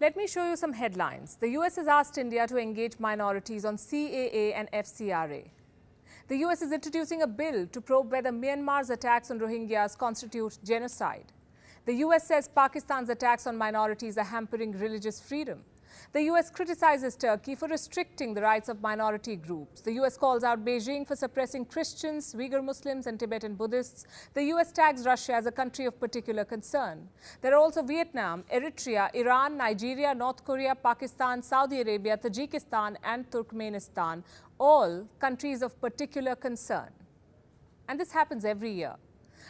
Let me show you some headlines. The US has asked India to engage minorities on CAA and FCRA. The US is introducing a bill to probe whether Myanmar's attacks on Rohingyas constitute genocide. The US says Pakistan's attacks on minorities are hampering religious freedom. The US criticizes Turkey for restricting the rights of minority groups. The US calls out Beijing for suppressing Christians, Uyghur Muslims and Tibetan Buddhists. The US tags Russia as a country of particular concern. There are also Vietnam, Eritrea, Iran, Nigeria, North Korea, Pakistan, Saudi Arabia, Tajikistan and Turkmenistan, all countries of particular concern. And this happens every year.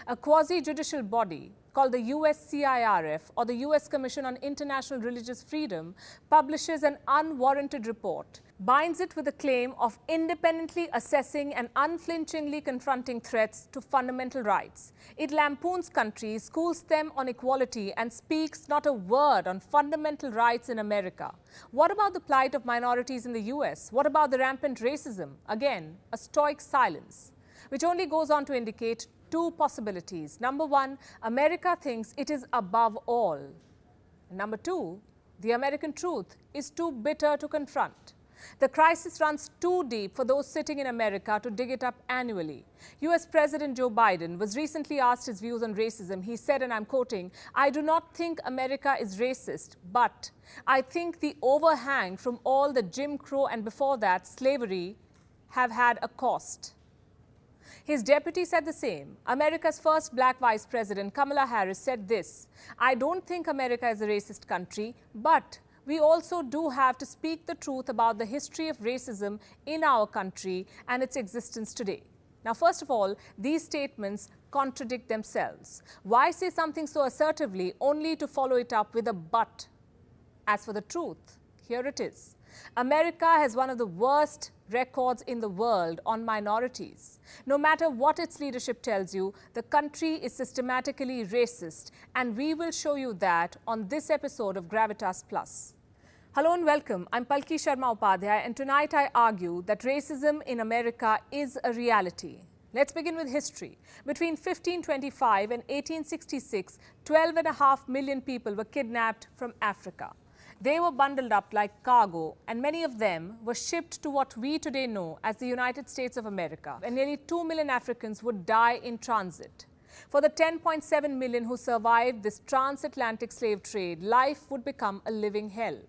A quasi-judicial body called the USCIRF, or the US Commission on International Religious Freedom, publishes an unwarranted report, binds it with a claim of independently assessing and unflinchingly confronting threats to fundamental rights. It lampoons countries, schools them on equality, and speaks not a word on fundamental rights in America. What about the plight of minorities in the US? What about the rampant racism? Again, a stoic silence, which only goes on to indicate two possibilities. Number one, America thinks it is above all. Number two, the American truth is too bitter to confront. The crisis runs too deep for those sitting in America to dig it up annually. US President Joe Biden was recently asked his views on racism. He said, and I'm quoting, "I do not think America is racist, but I think the overhang from all the Jim Crow and before that slavery have had a cost." His deputy said the same. America's first black vice president, Kamala Harris, said this: "I don't think America is a racist country, but we also do have to speak the truth about the history of racism in our country and its existence today." Now, first of all, these statements contradict themselves. Why say something so assertively only to follow it up with a but? As for the truth, here it is. America has one of the worst records in the world on minorities. No matter what its leadership tells you, the country is systematically racist, and we will show you that on this episode of Gravitas Plus. Hello and welcome. I'm Palki Sharma Upadhyay, and tonight I argue that racism in America is a reality. Let's begin with history. Between 1525 and 1866, 12.5 million people were kidnapped from Africa. They were bundled up like cargo, and many of them were shipped to what we today know as the United States of America. And nearly 2 million Africans would die in transit. For the 10.7 million who survived this transatlantic slave trade, life would become a living hell.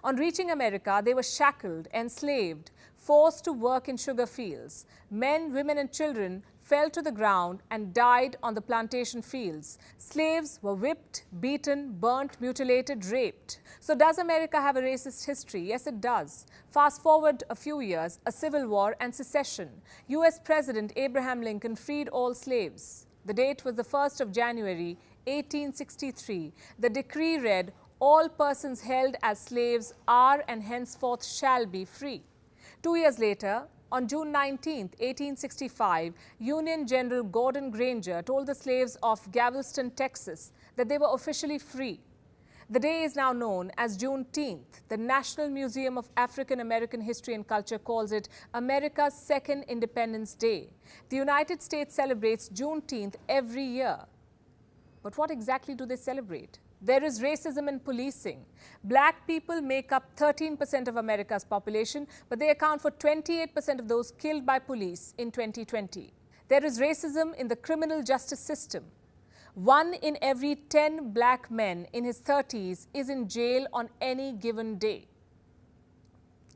On reaching America, they were shackled, enslaved, forced to work in sugar fields. Men, women and children fell to the ground and died on the plantation fields. Slaves were whipped, beaten, burnt, mutilated, raped. So does America have a racist history? Yes, it does. Fast forward a few years, a civil war and secession. US President Abraham Lincoln freed all slaves. The date was the 1st of January, 1863. The decree read, "All persons held as slaves are and henceforth shall be free." 2 years later, on June 19, 1865, Union General Gordon Granger told the slaves of Galveston, Texas, that they were officially free. The day is now known as Juneteenth. The National Museum of African American History and Culture calls it America's Second Independence Day. The United States celebrates Juneteenth every year. But what exactly do they celebrate? There is racism in policing. Black people make up 13% of America's population, but they account for 28% of those killed by police in 2020. There is racism in the criminal justice system. 1 in every 10 black men in his 30s is in jail on any given day.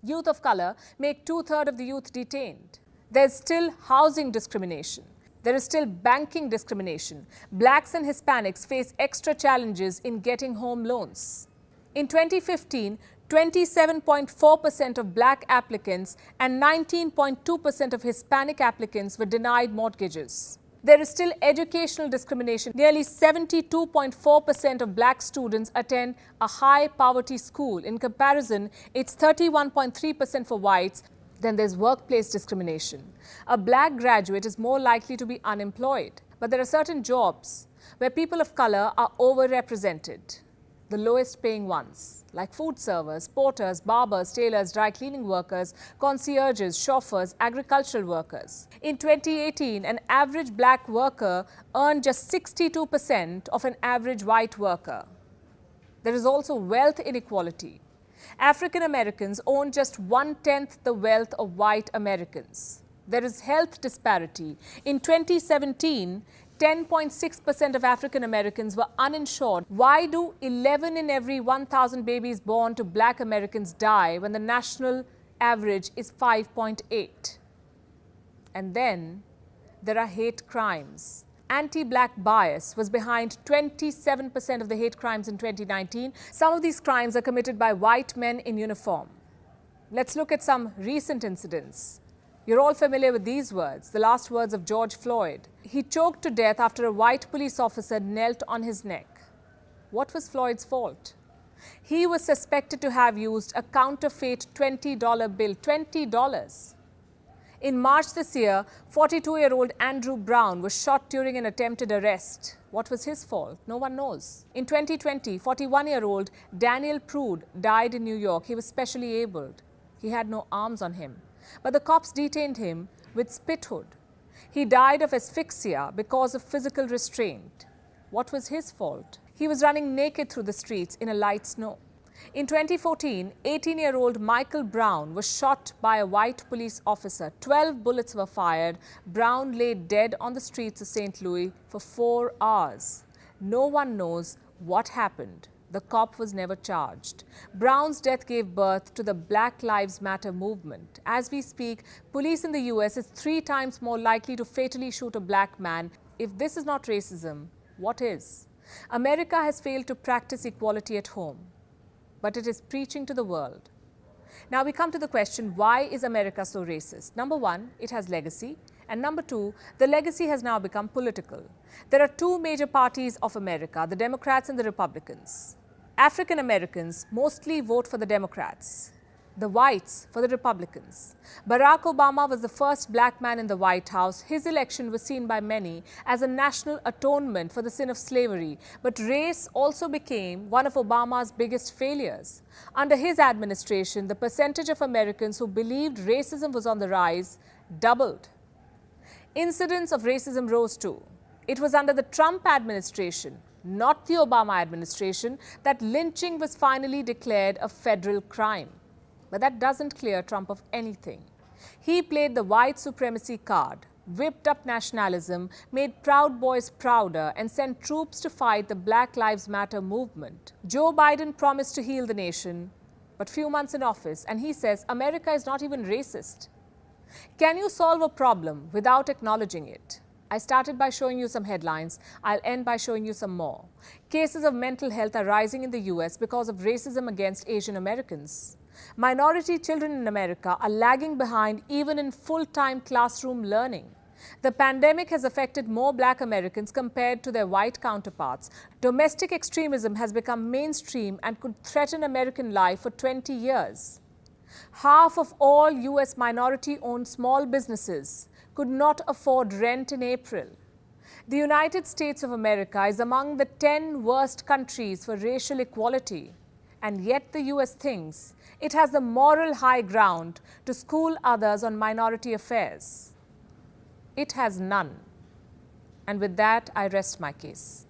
Youth of color make 2/3 of the youth detained. There's still housing discrimination. There is still banking discrimination. Blacks and Hispanics face extra challenges in getting home loans. In 2015, 27.4% of black applicants and 19.2% of Hispanic applicants were denied mortgages. There is still educational discrimination. Nearly 72.4% of black students attend a high poverty school. In comparison, it's 31.3% for whites. Then there's workplace discrimination. A black graduate is more likely to be unemployed. But there are certain jobs where people of color are overrepresented, the lowest paying ones, like food servers, porters, barbers, tailors, dry cleaning workers, concierges, chauffeurs, agricultural workers. In 2018, an average black worker earned just 62% of an average white worker. There is also wealth inequality. African Americans own just 1/10 the wealth of white Americans. There is health disparity. In 2017, 10.6% of African Americans were uninsured. Why do 11 in every 1,000 babies born to black Americans die when the national average is 5.8? And then there are hate crimes. Anti-black bias was behind 27% of the hate crimes in 2019. Some of these crimes are committed by white men in uniform. Let's look at some recent incidents. You're all familiar with these words, the last words of George Floyd. He choked to death after a white police officer knelt on his neck. What was Floyd's fault? He was suspected to have used a counterfeit $20 bill, $20. In March this year, 42-year-old Andrew Brown was shot during an attempted arrest. What was his fault? No one knows. In 2020, 41-year-old Daniel Prude died in New York. He was specially abled. He had no arms on him. But the cops detained him with spit hood. He died of asphyxia because of physical restraint. What was his fault? He was running naked through the streets in a light snow. In 2014, 18-year-old Michael Brown was shot by a white police officer. 12 bullets were fired. Brown lay dead on the streets of St. Louis for 4 hours. No one knows what happened. The cop was never charged. Brown's death gave birth to the Black Lives Matter movement. As we speak, police in the US is 3 times more likely to fatally shoot a black man. If this is not racism, what is? America has failed to practice equality at home, but it is preaching to the world. Now we come to the question, why is America so racist? Number one, it has legacy. And number two, the legacy has now become political. There are 2 major parties of America, the Democrats and the Republicans. African Americans mostly vote for the Democrats, the whites for the Republicans. Barack Obama was the first black man in the White House. His election was seen by many as a national atonement for the sin of slavery. But race also became one of Obama's biggest failures. Under his administration, the percentage of Americans who believed racism was on the rise doubled. Incidents of racism rose too. It was under the Trump administration, not the Obama administration, that lynching was finally declared a federal crime. But that doesn't clear Trump of anything. He played the white supremacy card, whipped up nationalism, made Proud Boys prouder, and sent troops to fight the Black Lives Matter movement. Joe Biden promised to heal the nation, but few months in office, and he says America is not even racist. Can you solve a problem without acknowledging it? I started by showing you some headlines. I'll end by showing you some more. Cases of mental health are rising in the US because of racism against Asian Americans. Minority children in America are lagging behind even in full-time classroom learning. The pandemic has affected more black Americans compared to their white counterparts. Domestic extremism has become mainstream and could threaten American life for 20 years. Half of all US minority-owned small businesses could not afford rent in April. The United States of America is among the 10 worst countries for racial equality. And yet the US thinks it has the moral high ground to school others on minority affairs. It has none. And with that, I rest my case.